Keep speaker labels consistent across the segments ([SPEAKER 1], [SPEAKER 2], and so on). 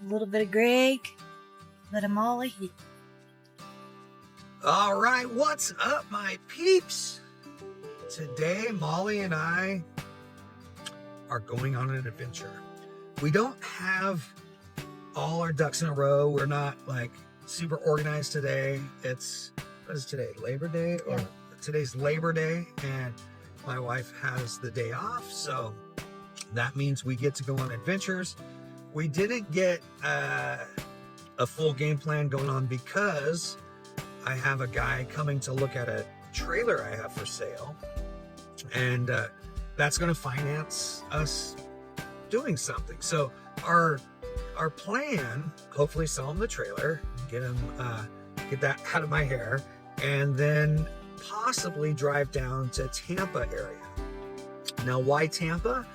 [SPEAKER 1] A little bit of Greg, a bit of Molly.
[SPEAKER 2] All right, what's up, my peeps? Today, Molly and I are going on an adventure. We don't have all our ducks in a row. We're not like super organized today. What is today? Labor Day? Or today's Labor Day, and my wife has the day off, so that means we get to go on adventures. We didn't get a full game plan going on because I have a guy coming to look at a trailer I have for sale, and that's going to finance us doing something. So our plan, hopefully sell him the trailer, get that out of my hair, and then possibly drive down to Tampa area. Now, why Tampa?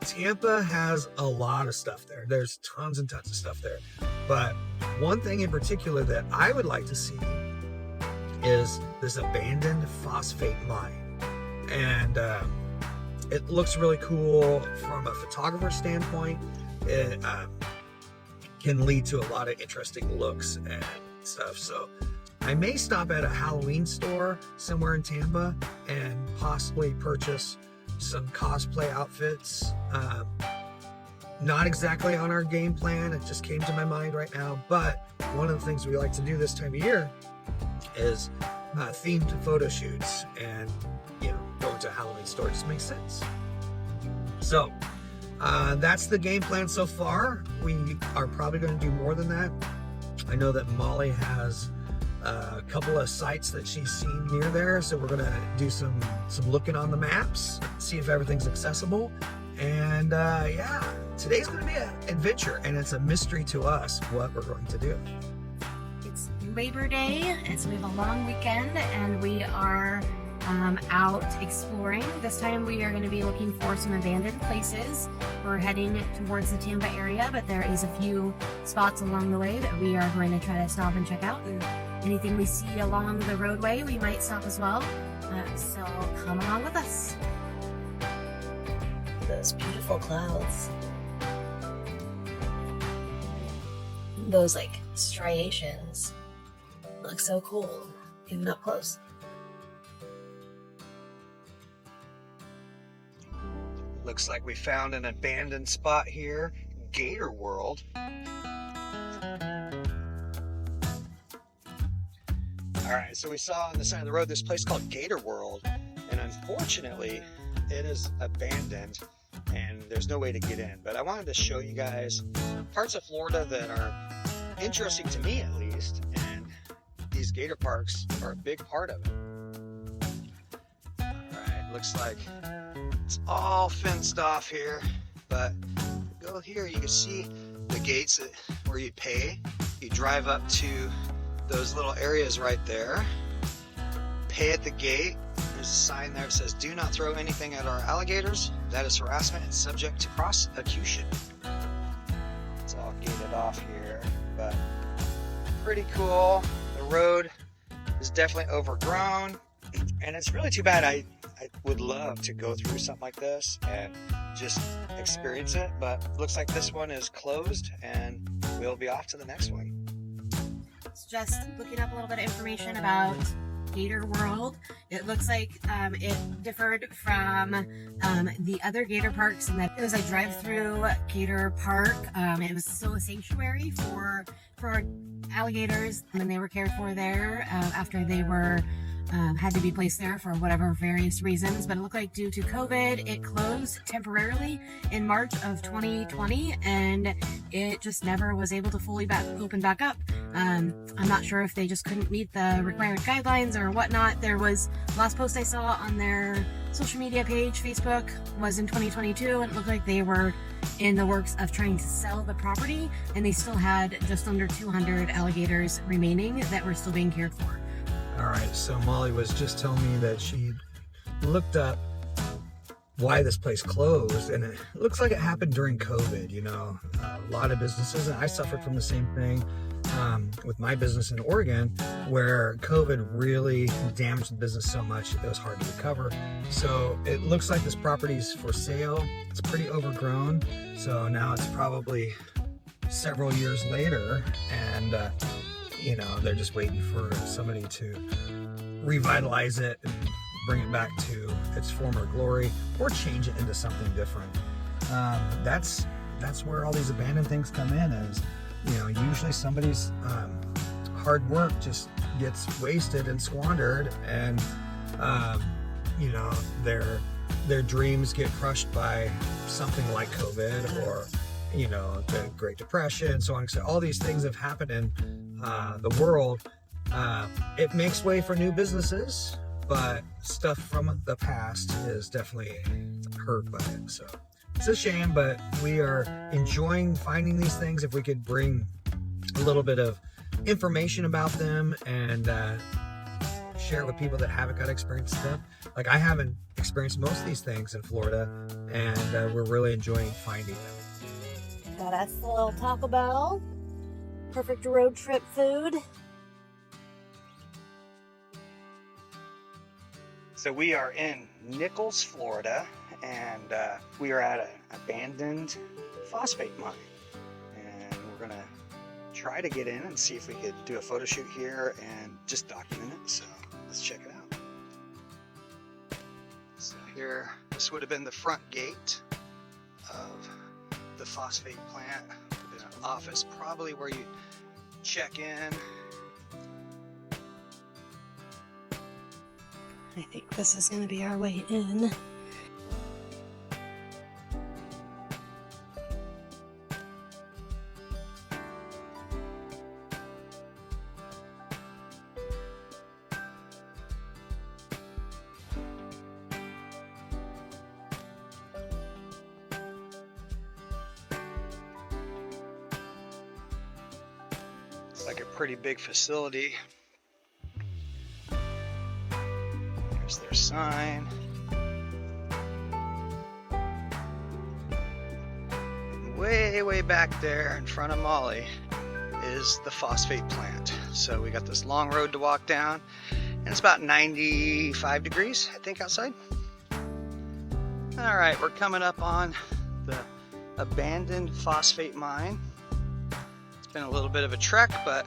[SPEAKER 2] Tampa has a lot of stuff there. There's tons and tons of stuff there. But one thing in particular that I would like to see is this abandoned phosphate mine. And it looks really cool from a photographer standpoint. It can lead to a lot of interesting looks and stuff. So I may stop at a Halloween store somewhere in Tampa and possibly purchase some cosplay outfits. Not exactly on our game plan, it just came to my mind right now, but one of the things we like to do this time of year is themed photo shoots, and going to a Halloween store just makes sense. So that's the game plan so far. We are probably going to do more than that. I know that Molly has a couple of sites that she's seen near there, so we're gonna do some looking on the maps, see if everything's accessible, and yeah, today's gonna be an adventure, and it's a mystery to us what we're going to do.
[SPEAKER 1] It's Labor Day, and so we have a long weekend, and we are out exploring. This time we are going to be looking for some abandoned places. We're heading towards the Tampa area, but there is a few spots along the way that we are going to try to stop and check out. And anything we see along the roadway, we might stop as well. So come along with us. Those beautiful clouds. Those like striations look so cool, even up close.
[SPEAKER 2] Looks like we found an abandoned spot here, Gator World. Alright, so we saw on the side of the road this place called Gator World, and unfortunately it is abandoned and there's no way to get in. But I wanted to show you guys parts of Florida that are interesting to me, at least, and these gator parks are a big part of it. Alright, looks like it's all fenced off here, but go here, you can see the gates where you pay. You drive up to those little areas right there, pay at the gate. There's a sign there that says, "Do not throw anything at our alligators. That is harassment and subject to prosecution." It's all gated off here, but pretty cool. The road is definitely overgrown, and it's really too bad. I would love to go through something like this and just experience it, but looks like this one is closed, and we'll be off to the next one.
[SPEAKER 1] It's just looking up a little bit of information about Gator World. It looks like it differed from the other gator parks in that it was a drive-through gator park. It was still a sanctuary for alligators, and they were cared for there after they were had to be placed there for whatever various reasons. But it looked like due to COVID, it closed temporarily in March of 2020, and it just never was able to fully open back up. I'm not sure if they just couldn't meet the required guidelines or whatnot. There was, last post I saw on their social media page, Facebook, was in 2022, and it looked like they were in the works of trying to sell the property, and they still had just under 200 alligators remaining that were still being cared for.
[SPEAKER 2] All right, so Molly was just telling me that she looked up why this place closed, and it looks like it happened during COVID. A lot of businesses, and I suffered from the same thing with my business in Oregon, where COVID really damaged the business so much it was hard to recover. So it looks like this property is for sale. It's pretty overgrown, so now it's probably several years later, and you know, they're just waiting for somebody to revitalize it and bring it back to its former glory, or change it into something different. That's where all these abandoned things come in. Is, you know, usually somebody's hard work just gets wasted and squandered, and you know, their dreams get crushed by something like COVID, or you know, the Great Depression, so on. So all these things have happened in the world. It makes way for new businesses, but stuff from the past is definitely hurt by it. So it's a shame, but we are enjoying finding these things. If we could bring a little bit of information about them and share it with people that haven't got experience with them. Like, I haven't experienced most of these things in Florida, and we're really enjoying finding them.
[SPEAKER 1] Got us a little Taco Bell. Perfect road trip food.
[SPEAKER 3] So we are in Nichols, Florida, and we are at an abandoned phosphate mine. And we're gonna try to get in and see if we could do a photo shoot here and just document it. So let's check it out. So here, this would have been the front gate of the phosphate plant. An office, probably where you check in.
[SPEAKER 1] I think this is going to be our way in.
[SPEAKER 3] It's like a pretty big facility. There's their sign. And way back there in front of Molly is the phosphate plant. So we got this long road to walk down, and it's about 95 degrees, I think, outside. All right, we're coming up on the abandoned phosphate mine. It's been a little bit of a trek, but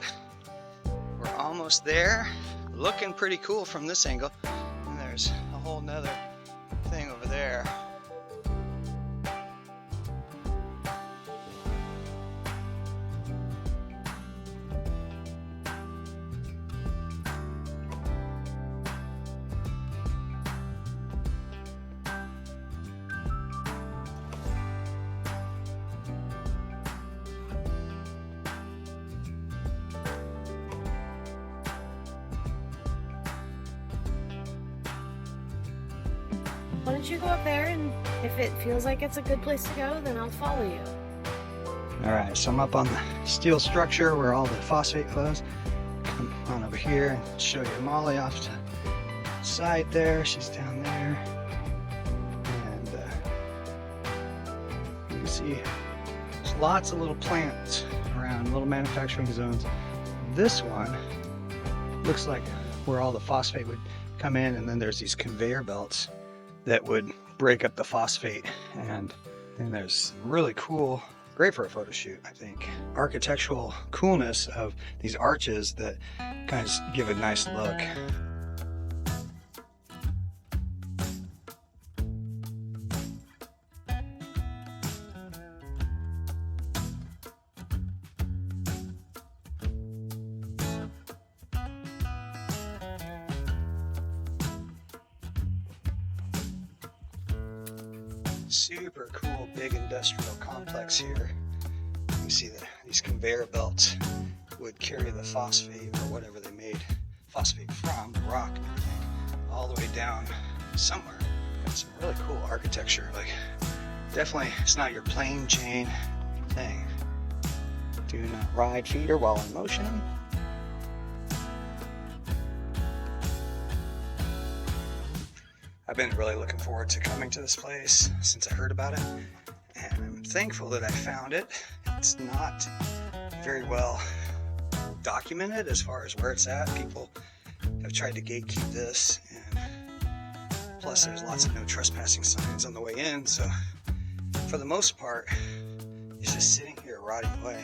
[SPEAKER 3] we're almost there. Looking pretty cool from this angle. And there's a whole nother thing over there.
[SPEAKER 1] Why don't you go up there, and if it feels like it's a good place to go, then I'll follow you.
[SPEAKER 3] All right, so I'm up on the steel structure where all the phosphate flows. Come on over here and show you Molly off to the side there. She's down there. And you can see there's lots of little plants around, little manufacturing zones. This one looks like where all the phosphate would come in, and then there's these conveyor belts that would break up the phosphate, and then there's really cool, great for a photo shoot, I think, architectural coolness of these arches that kind of give a nice look. Super cool big industrial complex here. You can see that these conveyor belts would carry the phosphate, or whatever they made phosphate from, the rock and everything, all the way down somewhere. Got some really cool architecture. Like, definitely it's not your plain Jane thing. Do not ride feeder while in motion. I've been really looking forward to coming to this place since I heard about it, and I'm thankful that I found it. It's not very well documented as far as where it's at. People have tried to gatekeep this, and plus there's lots of no trespassing signs on the way in, so for the most part, it's just sitting here rotting away.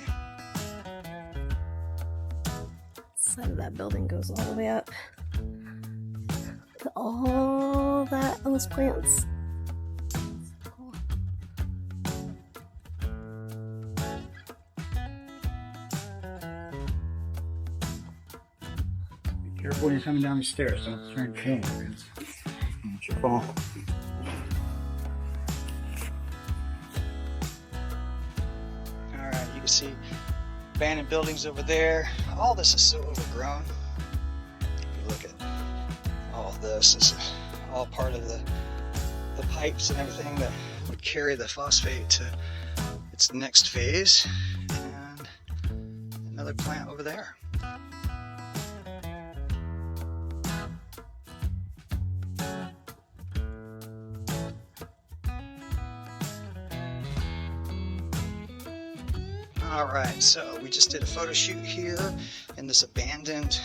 [SPEAKER 1] Side of that building goes all the way up to all those plants. Cool.
[SPEAKER 4] Be careful when you're coming down the stairs. Don't turn your corner. It's your fall.
[SPEAKER 3] Alright, you can see abandoned buildings over there. All this is so overgrown. If you look at all this, is all part of the pipes and everything that would carry the phosphate to its next phase. And another plant over there. Alright, so we just did a photo shoot here in this abandoned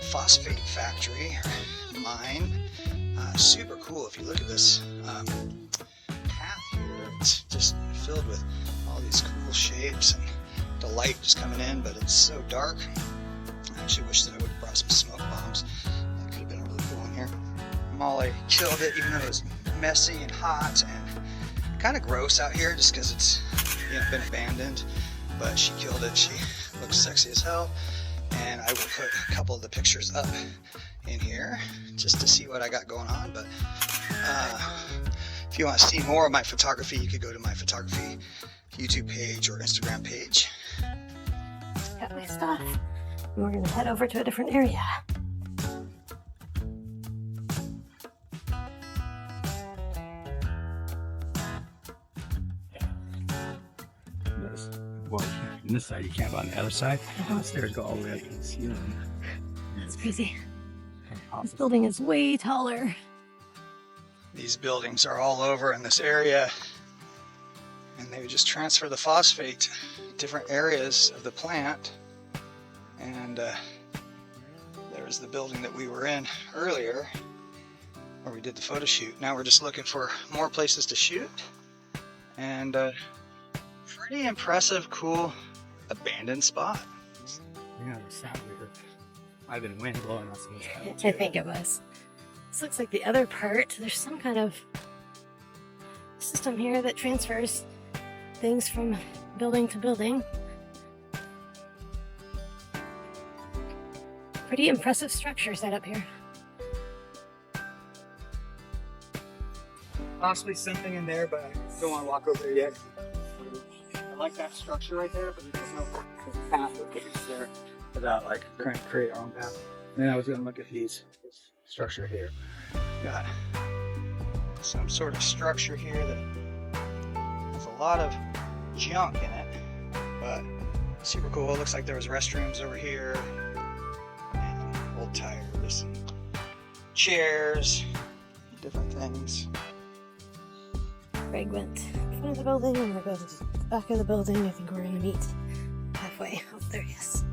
[SPEAKER 3] phosphate factory or mine. Super cool. If you look at this path here, it's just filled with all these cool shapes and the light just coming in, but it's so dark. I actually wish that I would have brought some smoke bombs. That could have been really cool in here. Molly killed it, even though it was messy and hot and kind of gross out here just because it's been abandoned. But she killed it. She looks sexy as hell. And I will put a couple of the pictures up in here just to see what I got going on. But if you want to see more of my photography, you could go to my photography YouTube page or Instagram page.
[SPEAKER 1] Got my stuff. And we're gonna head over to a different area.
[SPEAKER 4] Well, on this side you can't, but on the other side, the stairs go all the way up to the ceiling.
[SPEAKER 1] That's crazy. This building is way taller.
[SPEAKER 3] These buildings are all over in this area, and they would just transfer the phosphate to different areas of the plant. And there's the building that we were in earlier where we did the photo shoot. Now we're just looking for more places to shoot, and pretty impressive, cool abandoned spot.
[SPEAKER 4] Yeah, the sound here. I've been wind blowing us.
[SPEAKER 1] I think it was. This looks like the other part. There's some kind of system here that transfers things from building to building. Pretty impressive structure set up here.
[SPEAKER 4] Possibly something in there, but I don't want to walk over there yet. I like that structure right there, but there's no path that gets there without like trying to create our own path. And then I was going to look at this structure here.
[SPEAKER 3] Got some sort of structure here that has a lot of junk in it, but super cool. It looks like there was restrooms over here, and old tires, and chairs, different things.
[SPEAKER 1] Greg went in front of the building, and we're going to the back of the building. I think we're going to meet halfway. Oh, there he is.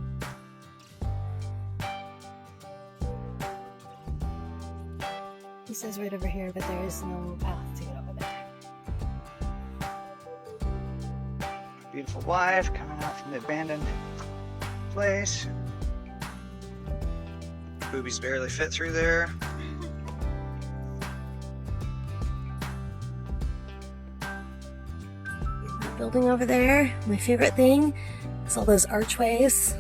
[SPEAKER 1] He says right over here, but there is no path to get over there.
[SPEAKER 3] Beautiful wife coming out from the abandoned place. Boobies barely fit through there.
[SPEAKER 1] That building over there, my favorite thing is all those archways.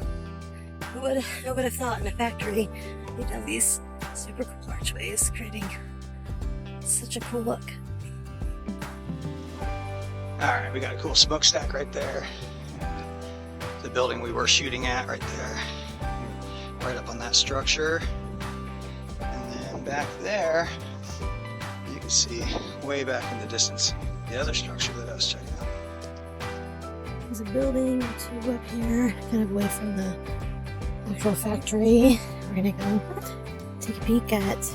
[SPEAKER 1] Who would have thought in a factory they'd have these super cool archways creating such a cool look.
[SPEAKER 3] Alright, we got a cool smokestack right there. And the building we were shooting at right there. Right up on that structure. And then back there, you can see way back in the distance the other structure that I was checking out.
[SPEAKER 1] There's a building or two up here, kind of away from the actual factory. We're gonna go take a peek at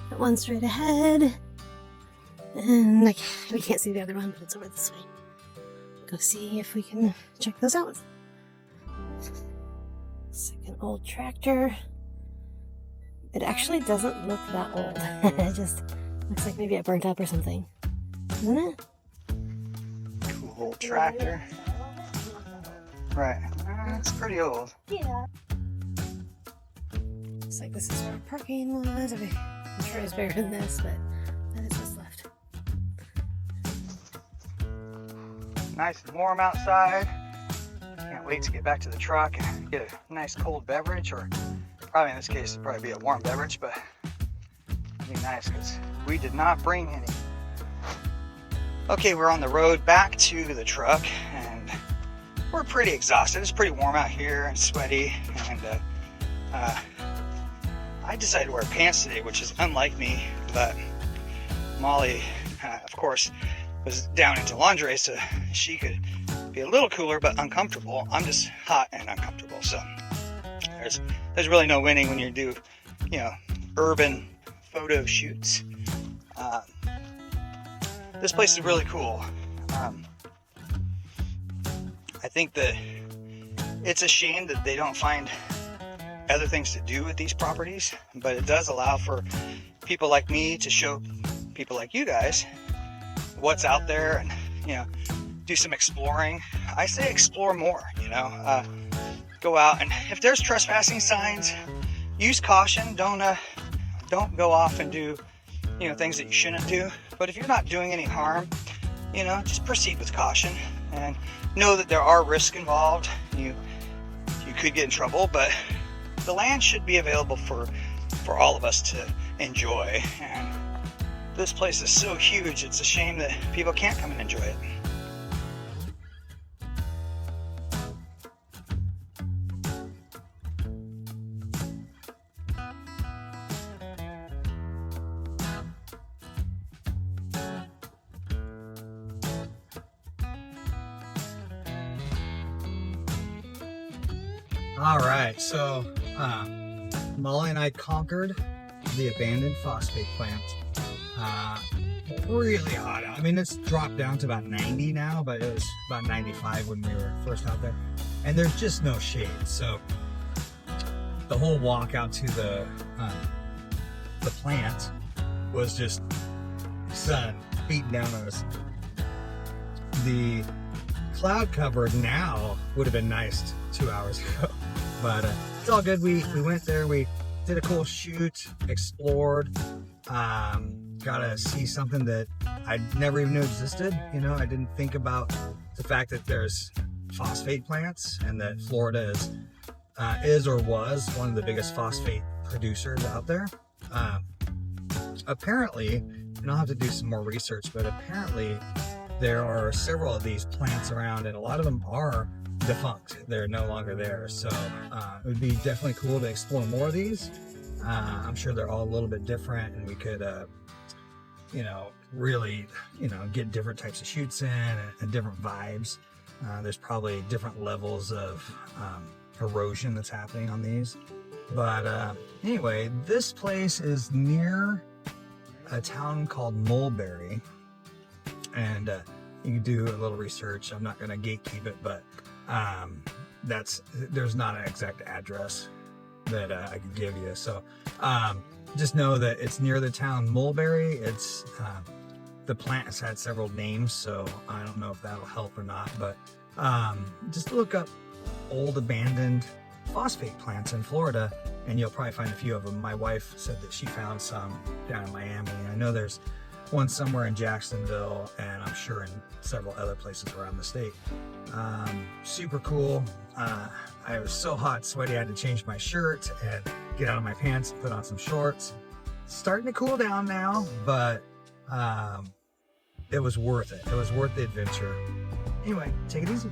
[SPEAKER 1] that one straight ahead. And like we can't see the other one, but it's over this way. Go see if we can check those out. It's like an old tractor. It actually doesn't look that old. It just looks like maybe it burnt up or something. Isn't it?
[SPEAKER 3] Cool old tractor. Right. It's pretty old.
[SPEAKER 1] Yeah. Looks like this is where parking was. I'm sure it's bigger than this, but that is what's left.
[SPEAKER 3] Nice and warm outside. Can't wait to get back to the truck and get a nice cold beverage, or probably in this case it'd probably be a warm beverage, but it'd be nice because we did not bring any. Okay, we're on the road back to the truck and we're pretty exhausted. It's pretty warm out here and sweaty, and I decided to wear pants today, which is unlike me, but Molly, of course, was down into lingerie so she could be a little cooler but uncomfortable. I'm just hot and uncomfortable, so there's really no winning when you do, you know, urban photo shoots. This place is really cool. I think that it's a shame that they don't find other things to do with these properties, but it does allow for people like me to show people like you guys what's out there and, you know, do some exploring. I say explore more, you know, go out, and if there's trespassing signs, use caution. Don't go off and do, you know, things that you shouldn't do. But if you're not doing any harm, you know, just proceed with caution and know that there are risks involved. You could get in trouble, but the land should be available for all of us to enjoy. And this place is so huge, it's a shame that people can't come and enjoy it.
[SPEAKER 2] All right, so Molly and I conquered the abandoned phosphate plant. Really hot out. I mean, it's dropped down to about 90 now, but it was about 95 when we were first out there. And there's just no shade, so the whole walk out to the plant was just sun beating down on us. The cloud cover now would have been nice 2 hours ago, but it's all good. We went there, we did a cool shoot, explored, got to see something that I never even knew existed. You know, I didn't think about the fact that there's phosphate plants and that Florida is or was one of the biggest phosphate producers out there. Apparently, and I'll have to do some more research, but apparently there are several of these plants around, and a lot of them are defunct. They're no longer there. So it would be definitely cool to explore more of these. I'm sure they're all a little bit different, and we could, you know, really, you know, get different types of shoots in and different vibes. There's probably different levels of erosion that's happening on these. But anyway, this place is near a town called Mulberry. And you can do a little research. I'm not going to gatekeep it, but there's not an exact address that I could give you. So just know that it's near the town Mulberry. It's the plant has had several names, so I don't know if that'll help or not. But just look up old abandoned phosphate plants in Florida, and you'll probably find a few of them. My wife said that she found some down in Miami. I know there's one somewhere in Jacksonville, and I'm sure in several other places around the state. Super cool. I was so hot, sweaty, I had to change my shirt and get out of my pants and put on some shorts. It's starting to cool down now, but it was worth it. It was worth the adventure. Anyway, take it easy.